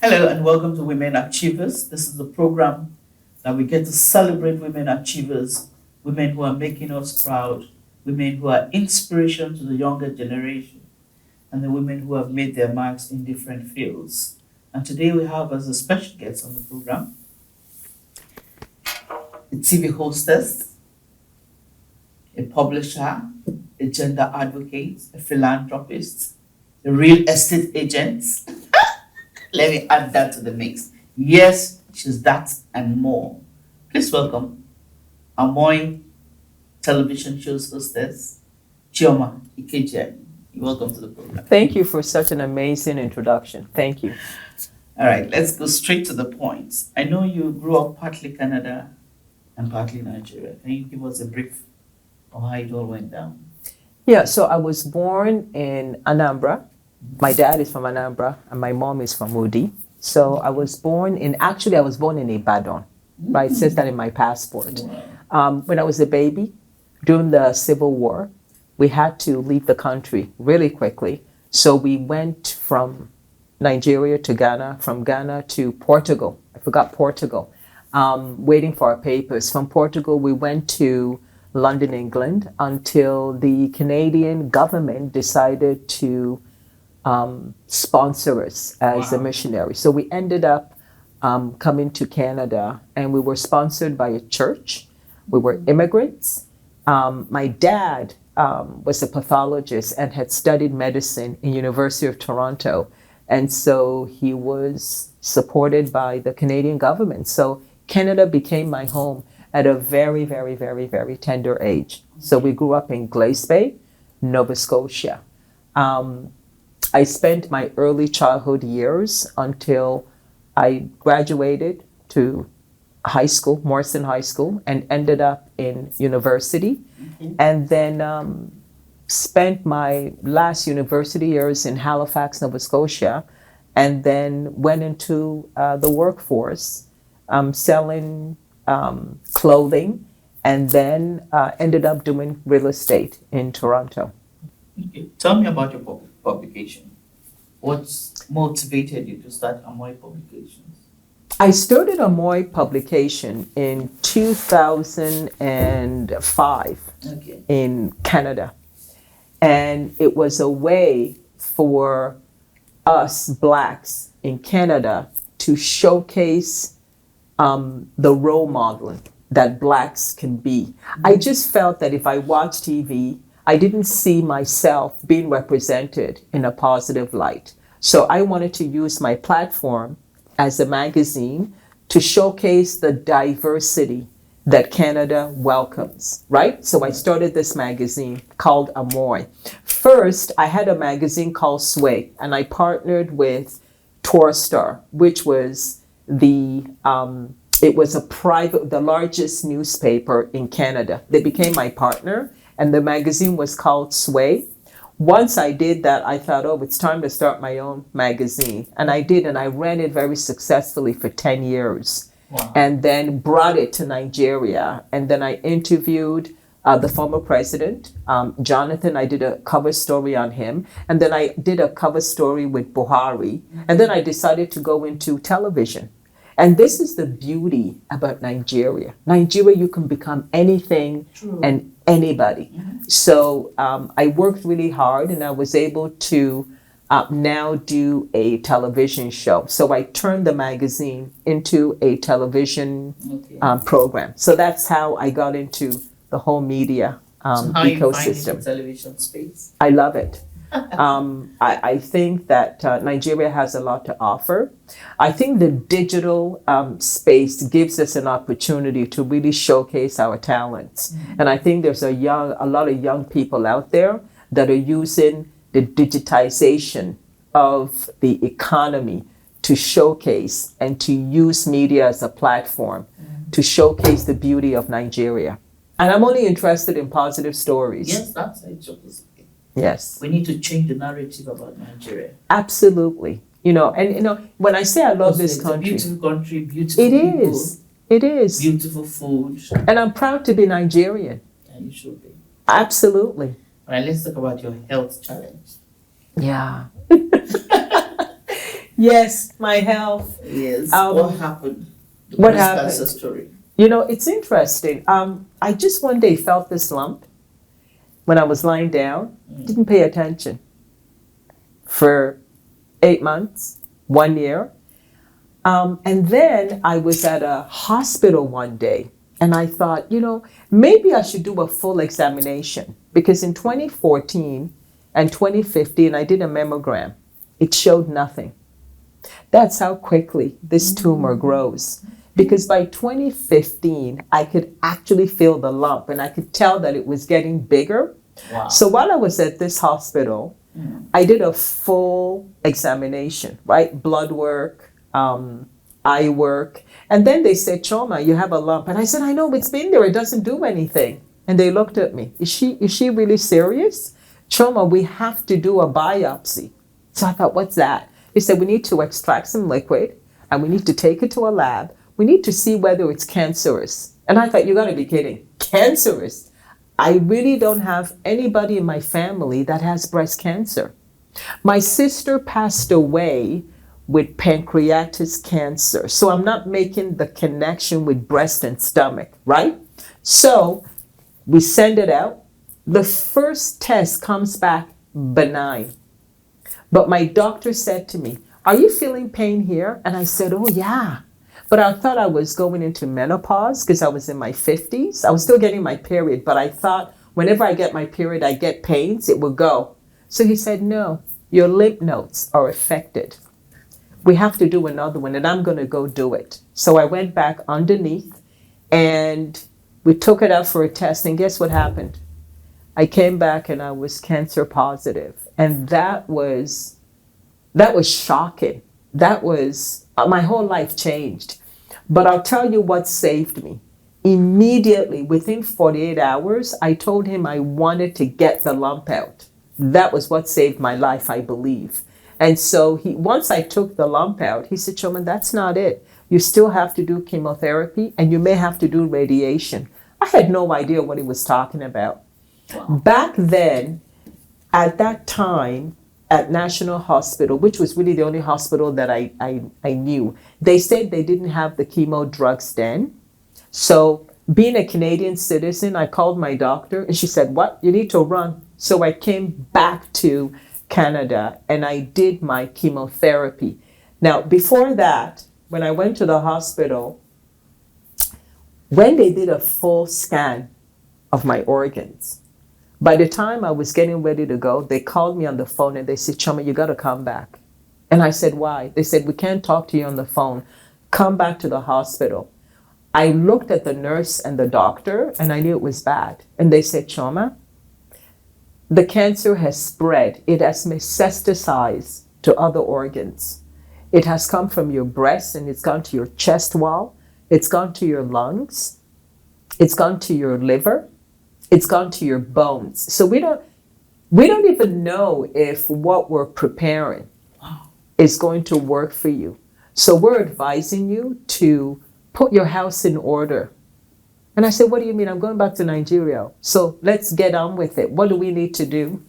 Hello and welcome to Women Achievers. This is the program that we get to celebrate women achievers, women who are making us proud, women who are inspiration to the younger generation, and the women who have made their marks in different fields. And today we have as a special guest on the program a TV hostess, a publisher, a gender advocate, a philanthropist, a real estate agent. Let me add that to the mix. Yes, she's that and more. Please welcome Amoi television show's hostess, Chioma Ikejiani. Welcome to the program. Thank you for such an amazing introduction. Thank you. All right, let's go straight to the point. I know you grew up partly Canada and partly Nigeria. Can you give us a brief of how it all went down? Yeah, so I was born in Anambra. My dad is from Anambra and my mom is from Udi. So I was born in Ibadan, right? It says that in my passport. When I was a baby, during the Civil War, we had to leave the country really quickly. So we went from Nigeria to Ghana, from Ghana to Portugal. I forgot Portugal, waiting for our papers. From Portugal, we went to London, England, until the Canadian government decided to sponsor us as a missionary. So we ended up coming to Canada, and we were sponsored by a church. We were immigrants. My dad was a pathologist and had studied medicine in University of Toronto. And so he was supported by the Canadian government. So Canada became my home at a very, very, very, very tender age. So we grew up in Glace Bay, Nova Scotia. I spent my early childhood years until I graduated to high school, Morrison High School, and ended up in university. And then spent my last university years in Halifax, Nova Scotia, and then went into the workforce selling clothing, and then ended up doing real estate in Toronto. Tell me about your publication. What's motivated you to start Amoi Publications? I started Amoi Publication in 2005 in Canada. And it was a way for us Blacks in Canada to showcase the role modeling that Blacks can be. I just felt that if I watched TV, I didn't see myself being represented in a positive light. So I wanted to use my platform as a magazine to showcase the diversity that Canada welcomes, right? So I started this magazine called Amoi. First, I had a magazine called Sway, and I partnered with Tourstar, which was the largest newspaper in Canada. They became my partner, and the magazine was called Sway. Once I did that, I thought, it's time to start my own magazine. And I did, and I ran it very successfully for 10 years. Wow. And then brought it to Nigeria. And then I interviewed the former president, Jonathan. I did a cover story on him. And then I did a cover story with Buhari. And then I decided to go into television. And this is the beauty about Nigeria. Nigeria, you can become anything and anybody. So I worked really hard, and I was able to now do a television show. So I turned the magazine into a television program. So that's how I got into the whole media so how ecosystem. You find the television space? I love it. I think that Nigeria has a lot to offer. I think the digital space gives us an opportunity to really showcase our talents. And I think there's a lot of young people out there that are using the digitization of the economy to showcase and to use media as a platform to showcase the beauty of Nigeria. And I'm only interested in positive stories. Yes, that's it. Yes. We need to change the narrative about Nigeria. Absolutely. When I say I love this country. It's a beautiful country, beautiful people. It is. Beautiful food. And I'm proud to be Nigerian. Yeah, you should be. Absolutely. All right, let's talk about your health challenge. Yeah. Yes, my health. Yes. Um, What happened? The what breast happened? cancer story. You know, it's interesting. I just one day felt this lump when I was lying down, didn't pay attention for 8 months, 1 year. And then I was at a hospital one day and I thought, maybe I should do a full examination because in 2014 and 2015, I did a mammogram. It showed nothing. That's how quickly this tumor grows. Because by 2015, I could actually feel the lump and I could tell that it was getting bigger. Wow. So while I was at this hospital, I did a full examination, right? Blood work, eye work. And then they said, Chioma, you have a lump. And I said, I know, it's been there. It doesn't do anything. And they looked at me. Is she really serious? Chioma, we have to do a biopsy. So I thought, what's that? They said, we need to extract some liquid and we need to take it to a lab. We need to see whether it's cancerous. And I thought, you got to be kidding. Cancerous? I really don't have anybody in my family that has breast cancer. My sister passed away with pancreatic cancer. So I'm not making the connection with breast and stomach, right? So we send it out. The first test comes back benign. But my doctor said to me, are you feeling pain here? And I said, oh, yeah. But I thought I was going into menopause because I was in my 50s. I was still getting my period, but I thought whenever I get my period, I get pains, it will go. So he said, no, your lymph nodes are affected. We have to do another one, and I'm going to go do it. So I went back underneath, and we took it out for a test, and guess what happened? I came back, and I was cancer positive. And that was shocking. That was, my whole life changed. But I'll tell you what saved me. Immediately, within 48 hours, I told him I wanted to get the lump out. That was what saved my life, I believe. And so once I took the lump out, he said, Chioma, that's not it. You still have to do chemotherapy and you may have to do radiation. I had no idea what he was talking about. Wow. Back then, at that time, at National Hospital, which was really the only hospital that I knew, they said they didn't have the chemo drugs then. So being a Canadian citizen, I called my doctor and she said, what? You need to run. So I came back to Canada and I did my chemotherapy. Now, before that, when I went to the hospital, when they did a full scan of my organs, by the time I was getting ready to go, they called me on the phone and they said, Chioma, you got to come back. And I said, why? They said, we can't talk to you on the phone. Come back to the hospital. I looked at the nurse and the doctor and I knew it was bad. And they said, Chioma, the cancer has spread. It has metastasized to other organs. It has come from your breast and it's gone to your chest wall. It's gone to your lungs. It's gone to your liver. It's gone to your bones. So we don't even know if what we're preparing is going to work for you. So we're advising you to put your house in order. And I said, what do you mean? I'm going back to Nigeria. So let's get on with it. What do we need to do?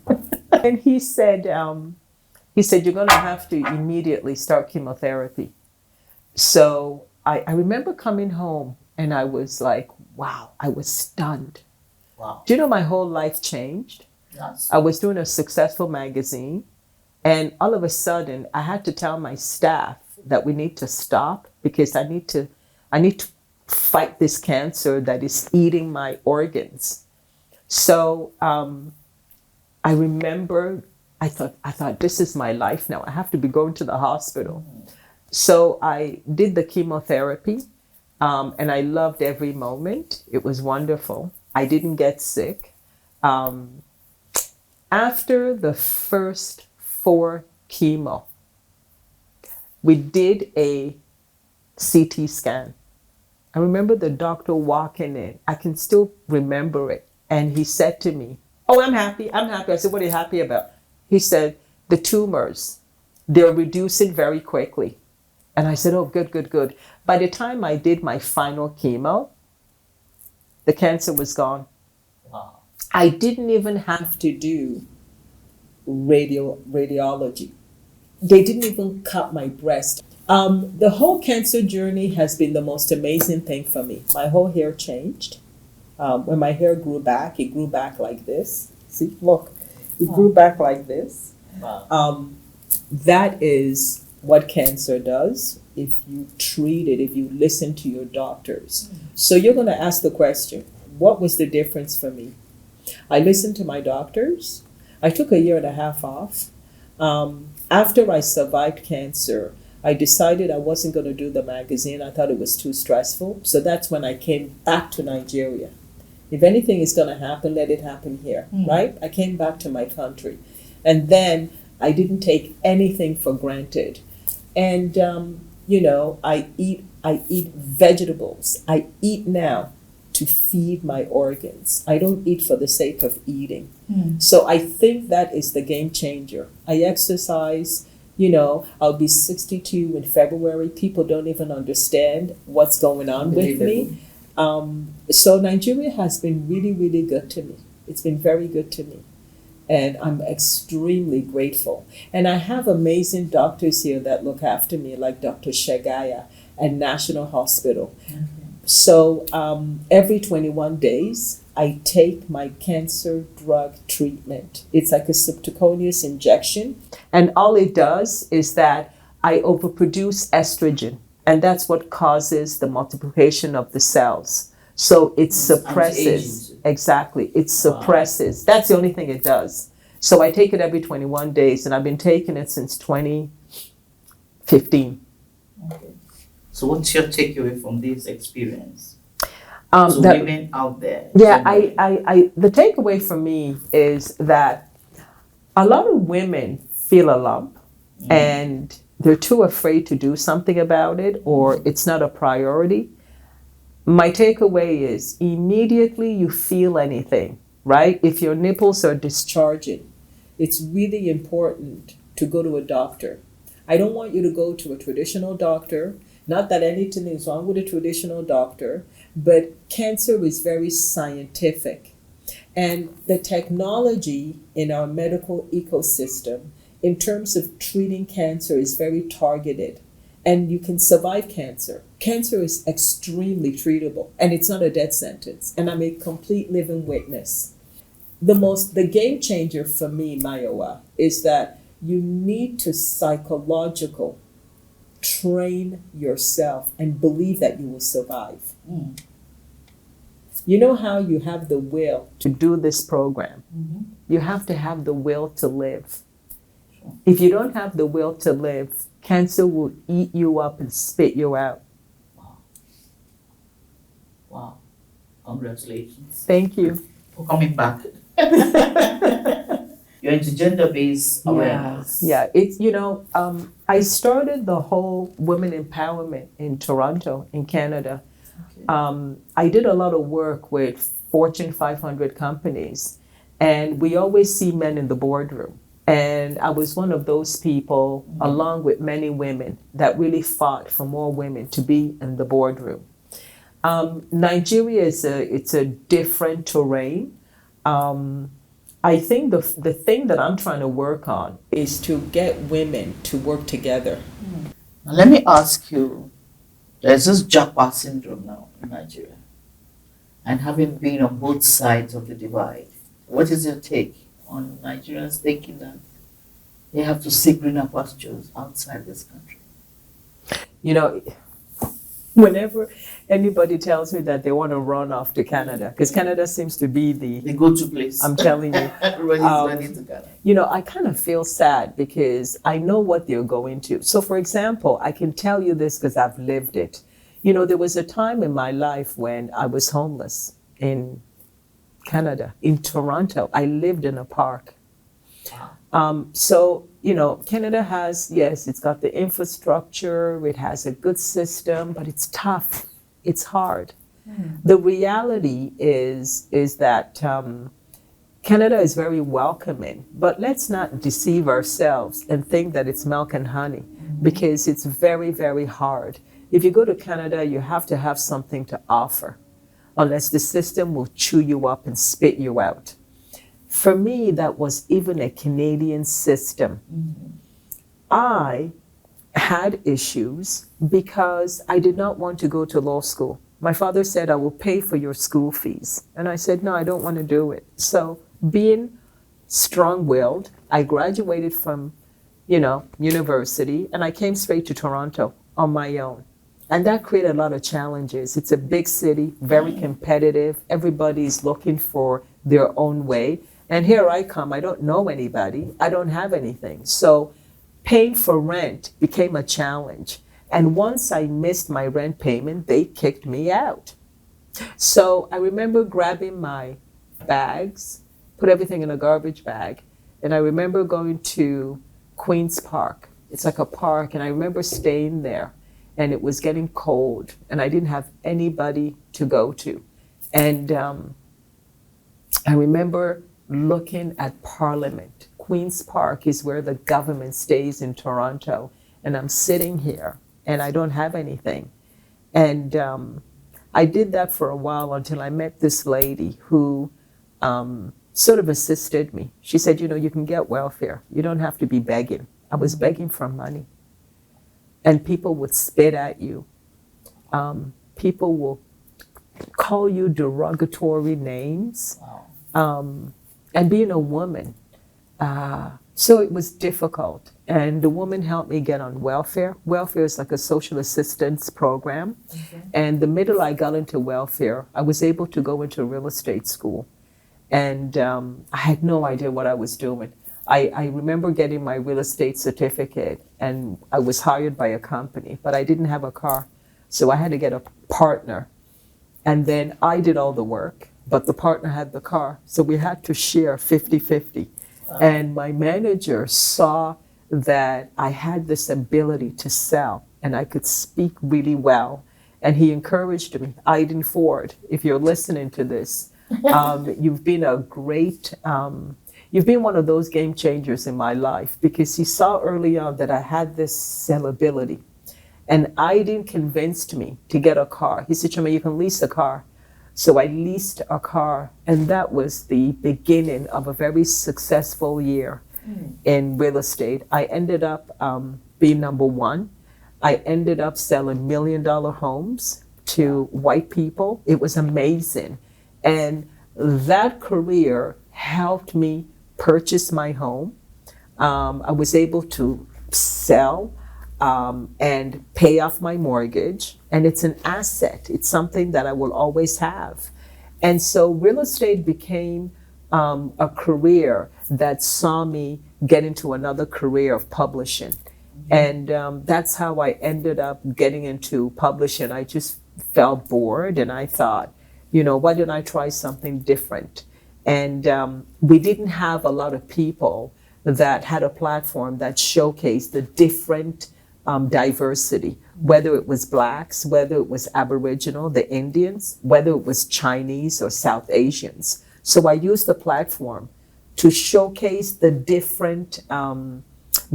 And he said, you're going to have to immediately start chemotherapy. So I remember coming home and I was like, wow, I was stunned. Wow. Do you know my whole life changed? Yes. I was doing a successful magazine and all of a sudden I had to tell my staff that we need to stop because I need to fight this cancer that is eating my organs. So I remember I thought this is my life now. I have to be going to the hospital. So I did the chemotherapy and I loved every moment. It was wonderful. I didn't get sick. After the first 4 chemo, we did a CT scan. I remember the doctor walking in. I can still remember it. And he said to me, oh, I'm happy. I said, what are you happy about? He said, the tumors, they're reducing very quickly. And I said, oh, good. By the time I did my final chemo, the cancer was gone. Wow. I didn't even have to do radiology. They didn't even cut my breast. The whole cancer journey has been the most amazing thing for me. My whole hair changed. When my hair grew back, it grew back like this. See, look, it grew back like this. Wow. That is what cancer does if you treat it, if you listen to your doctors. So you're going to ask the question, what was the difference for me? I listened to my doctors. I took a year and a half off. After I survived cancer, I decided I wasn't going to do the magazine. I thought it was too stressful. So that's when I came back to Nigeria. If anything is going to happen, let it happen here, right? I came back to my country. And then I didn't take anything for granted. And, I eat vegetables. I eat now to feed my organs. I don't eat for the sake of eating. So I think that is the game changer. I exercise. I'll be 62 in February. People don't even understand what's going on with me. So Nigeria has been really, really good to me. It's been very good to me. And I'm extremely grateful. And I have amazing doctors here that look after me, like Dr. Shagaya at National Hospital. Okay. So every 21 days, I take my cancer drug treatment. It's like a subcutaneous injection. And all it does is that I overproduce estrogen. And that's what causes the multiplication of the cells. So it suppresses. Exactly. It suppresses. That's the only thing it does. So I take it every 21 days, and I've been taking it since 2015. Okay. So what's your takeaway from this experience? Women out there. Yeah, the takeaway for me is that a lot of women feel a lump and they're too afraid to do something about it, or it's not a priority. My takeaway is immediately you feel anything, right? If your nipples are discharging, it's really important to go to a doctor. I don't want you to go to a traditional doctor. Not that anything is wrong with a traditional doctor, but cancer is very scientific. And the technology in our medical ecosystem, in terms of treating cancer, is very targeted. And you can survive cancer. Cancer is extremely treatable, and it's not a death sentence. And I'm a complete living witness. The game changer for me, Mayowa, is that you need to psychological train yourself and believe that you will survive. You know how you have the will to do this program? You have to have the will to live. Sure. If you don't have the will to live, cancer will eat you up and spit you out. Wow. Congratulations. Thank you for coming back. You're into gender-based awareness. Yeah, it's, I started the whole women empowerment in Toronto, in Canada. Okay. I did a lot of work with Fortune 500 companies, and we always see men in the boardroom. And I was one of those people, along with many women, that really fought for more women to be in the boardroom. Nigeria it's a different terrain. I think the thing that I'm trying to work on is to get women to work together. Now let me ask you, there's this Japa syndrome now in Nigeria. And having been on both sides of the divide, what is your take on Nigerians thinking that they have to seek greener pastures outside this country? Whenever anybody tells me that they want to run off to Canada, because Canada seems to be the go-to place. I'm telling you. Everybody's running to Canada. I kind of feel sad because I know what they're going to. So, for example, I can tell you this because I've lived it. There was a time in my life when I was homeless in Canada, in Toronto. I lived in a park. So, Canada has, yes, it's got the infrastructure, it has a good system, but it's tough. It's hard. The reality is that Canada is very welcoming, but let's not deceive ourselves and think that it's milk and honey, because it's very, very hard. If you go to Canada, you have to have something to offer, unless the system will chew you up and spit you out. For me, that was even a Canadian system. I had issues because I did not want to go to law school. My father said, I will pay for your school fees. And I said, no, I don't want to do it. So being strong-willed, I graduated from, university, and I came straight to Toronto on my own. And that created a lot of challenges. It's a big city, very competitive. Everybody's looking for their own way. And here I come, I don't know anybody. I don't have anything. So paying for rent became a challenge. And once I missed my rent payment, they kicked me out. So I remember grabbing my bags, put everything in a garbage bag, and I remember going to Queen's Park. It's like a park, and I remember staying there, and it was getting cold, and I didn't have anybody to go to. And I remember looking at Parliament. Queen's Park is where the government stays in Toronto, and I'm sitting here, and I don't have anything. And I did that for a while until I met this lady who sort of assisted me. She said, you can get welfare. You don't have to be begging. I was begging for money. And people would spit at you. People will call you derogatory names. Wow. And being a woman, so it was difficult. And the woman helped me get on welfare. Welfare is like a social assistance program. Okay. And the minute I got into welfare, I was able to go into real estate school. And I had no idea what I was doing. I remember getting my real estate certificate, and I was hired by a company, but I didn't have a car. So I had to get a partner. And then I did all the work, but the partner had the car. So we had to share 50-50. Wow. And my manager saw that I had this ability to sell, and I could speak really well. And he encouraged me. Aiden Ford, if you're listening to this, you've been a great, you've been one of those game changers in my life, because he saw early on that I had this sellability. And Aiden convinced me to get a car. He said, Chioma, you can lease a car. So I leased a car, and that was the beginning of a very successful year in real estate. I ended up being number one. I ended up selling $1 million homes to white people. It was amazing. And that career helped me purchase my home. I was able to sell and pay off my mortgage. And it's an asset. It's something that I will always have. And so real estate became a career that saw me get into another career of publishing. And that's how I ended up getting into publishing. I just felt bored, and I thought, why didn't I try something different? And we didn't have a lot of people that had a platform that showcased the different diversity, whether it was Blacks, whether it was Aboriginal, the Indians, whether it was Chinese or South Asians. So I used the platform to showcase the different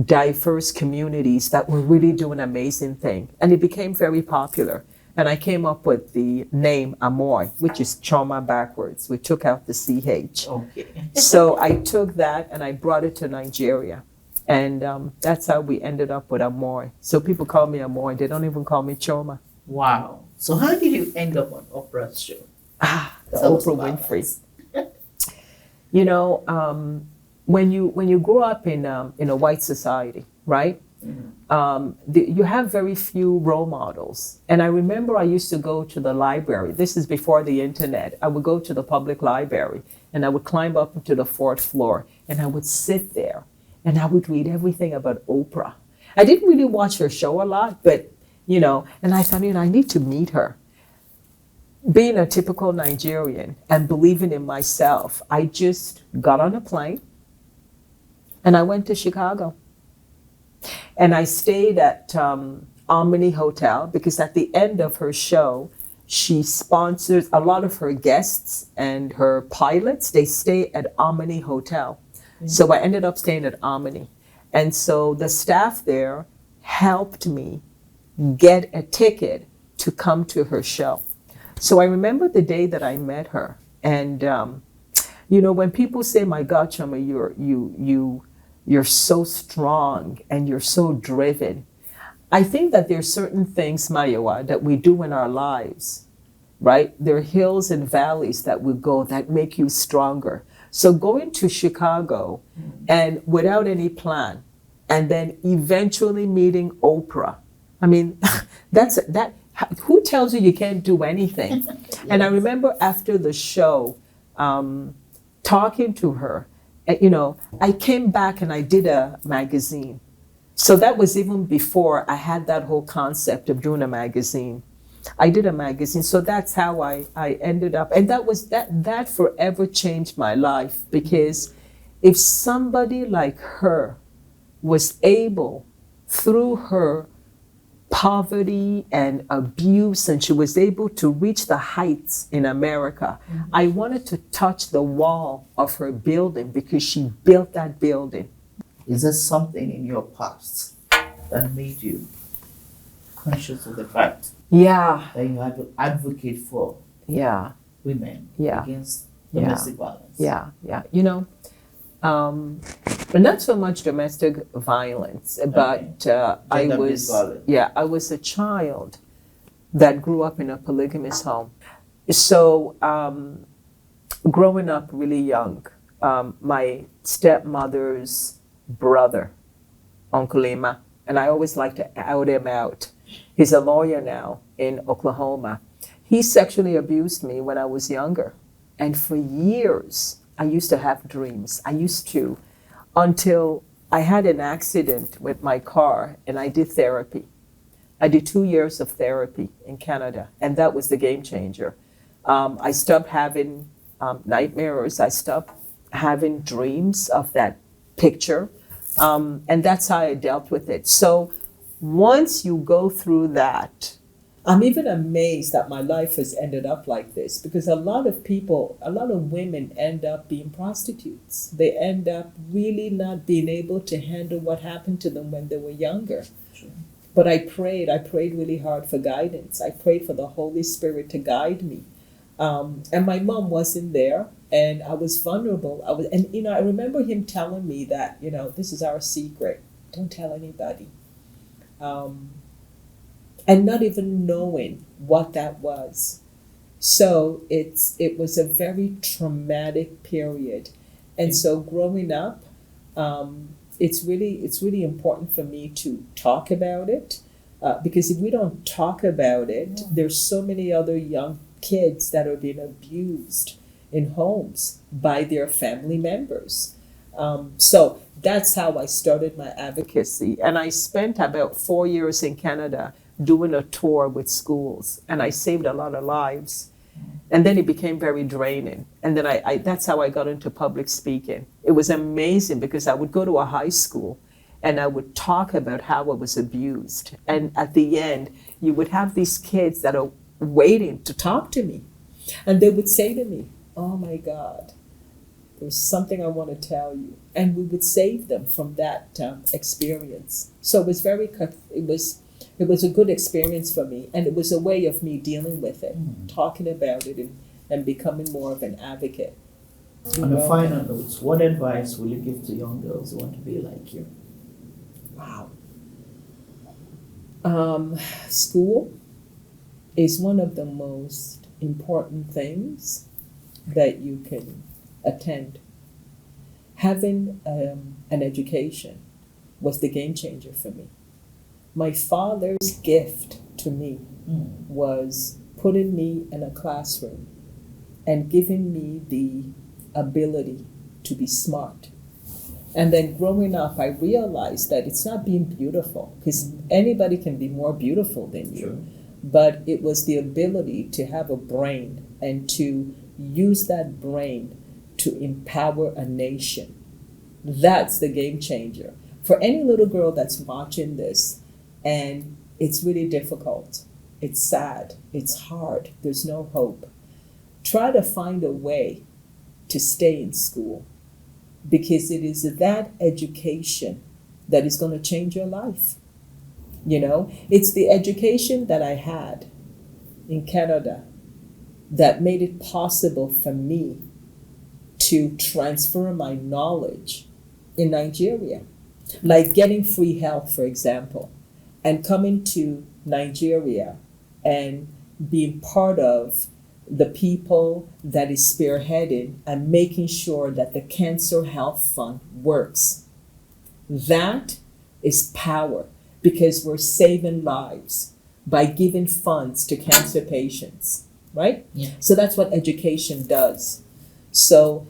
diverse communities that were really doing an amazing thing. And it became very popular. And I came up with the name Amoi, which is Chioma backwards. We took out the CH. Okay. So I took that and I brought it to Nigeria. And that's how we ended up with Amoi. So people call me Amoi. They don't even call me Chioma. Wow. So how did you end up on Oprah's show? The Tell us Oprah about Winfrey. When you grow up in a white society, right? You have very few role models. And I remember I used to go to the library. This is before the internet. I would go to the public library, and I would climb up into the fourth floor, and I would sit there, and I would read everything about Oprah. I didn't really watch her show a lot, but, and I thought, I need to meet her. Being a typical Nigerian and believing in myself, I just got on a plane, and I went to Chicago. And I stayed at Omni Hotel, because at the end of her show, she sponsors a lot of her guests and her pilots. They stay at Omni Hotel. So I ended up staying at Omni. And so the staff there helped me get a ticket to come to her show. So I remember the day that I met her. And, when people say, my God, Chioma, you're so strong and you're so driven. I think that there's certain things, Mayowa, that we do in our lives, right? There are hills and valleys that we go that make you stronger. So going to Chicago and without any plan, and then eventually meeting Oprah. I mean, that. Who tells you you can't do anything? Yes. And I remember after the show, talking to her. You know, I came back and I did a magazine. So that was even before I had that whole concept of doing a magazine. I did a magazine. So that's how I ended up. And that forever changed my life, because if somebody like her was able, through her poverty and abuse, and she was able to reach the heights in America. I wanted to touch the wall of her building because she built that building. Is there something in your past that made you conscious of the fact Yeah, that you had to advocate for yeah, women Yeah. against Yeah. domestic violence? yeah. You know, but not so much domestic violence, but I Gender-based violence. I was a child that grew up in a polygamous home. So growing up really young, my stepmother's brother, Uncle Emma, and I always like to out him out. He's a lawyer now in Oklahoma. He sexually abused me when I was younger. And for years, I used to have dreams. Until I had an accident with my car and I did therapy. I did 2 years of therapy in Canada, and that was the game changer. I stopped having nightmares. I stopped having dreams of that picture. And that's how I dealt with it. So once you go through that, I'm even amazed that my life has ended up like this, because a lot of women end up being prostitutes. They end up really not being able to handle what happened to them when they were younger. Sure. But I prayed really hard for guidance. I prayed for the Holy Spirit to guide me. And my mom wasn't there, and I was vulnerable. I remember him telling me that, this is our secret. Don't tell anybody. And not even knowing what that was. So it was a very traumatic period. And so growing up, it's really important for me to talk about it, because if we don't talk about it, there's so many other young kids that are being abused in homes by their family members. So that's how I started my advocacy. And I spent about 4 years in Canada doing a tour with schools, and I saved a lot of lives. And then it became very draining. And then that's how I got into public speaking. It was amazing, because I would go to a high school and I would talk about how I was abused. And at the end, you would have these kids that are waiting to talk to me. And they would say to me, "Oh my God, there's something I want to tell you." And we would save them from that experience. So it was a good experience for me, and it was a way of me dealing with it, talking about it, and becoming more of an advocate. On a final note, what advice will you give to young girls who want to be like you? Wow. School is one of the most important things that you can attend. Having an education was the game changer for me. My father's gift to me was putting me in a classroom and giving me the ability to be smart. And then growing up, I realized that it's not being beautiful, because anybody can be more beautiful than you. Sure. But it was the ability to have a brain and to use that brain to empower a nation. That's the game changer. For any little girl that's watching this, and it's really difficult, it's sad, it's hard, there's no hope, try to find a way to stay in school, because it is that education that is going to change your life. It's the education that I had in Canada that made it possible for me to transfer my knowledge in Nigeria, like getting free health, for example, and coming to Nigeria and being part of the people that is spearheading and making sure that the Cancer Health Fund works. That is power, because we're saving lives by giving funds to cancer patients, right? Yeah. So that's what education does. So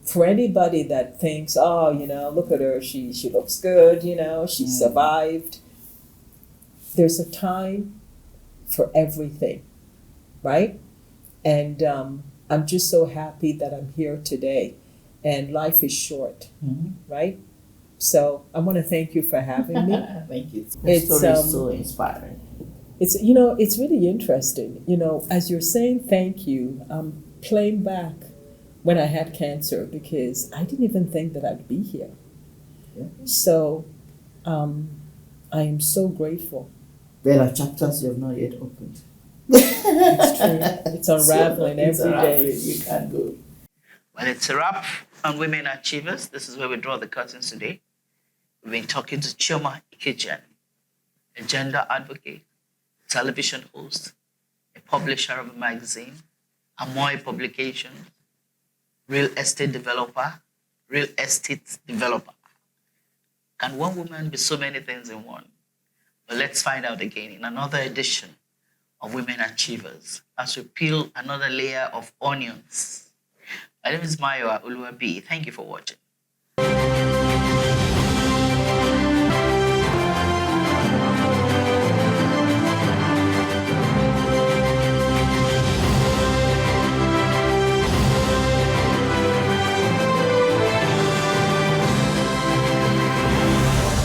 for anybody that thinks, oh, look at her, she looks good, she survived. There's a time for everything, right? And I'm just so happy that I'm here today. And life is short, right? So I want to thank you for having me. Thank you. The story is so inspiring. It's really interesting. As you're saying thank you, I'm playing back when I had cancer, because I didn't even think that I'd be here. Yeah. So I am so grateful. There are chapters you have not yet opened. It's true. It's unraveling every day. You can't go. Well, it's a wrap on Women Achievers. This is where we draw the curtains today. We've been talking to Chioma Ikejiani, a gender advocate, television host, a publisher of a magazine, Amoi publications, real estate developer. Can one woman be so many things in one? But let's find out again in another edition of Women Achievers as we peel another layer of onions. My name is Mayowa Uluwabi. Thank you for watching.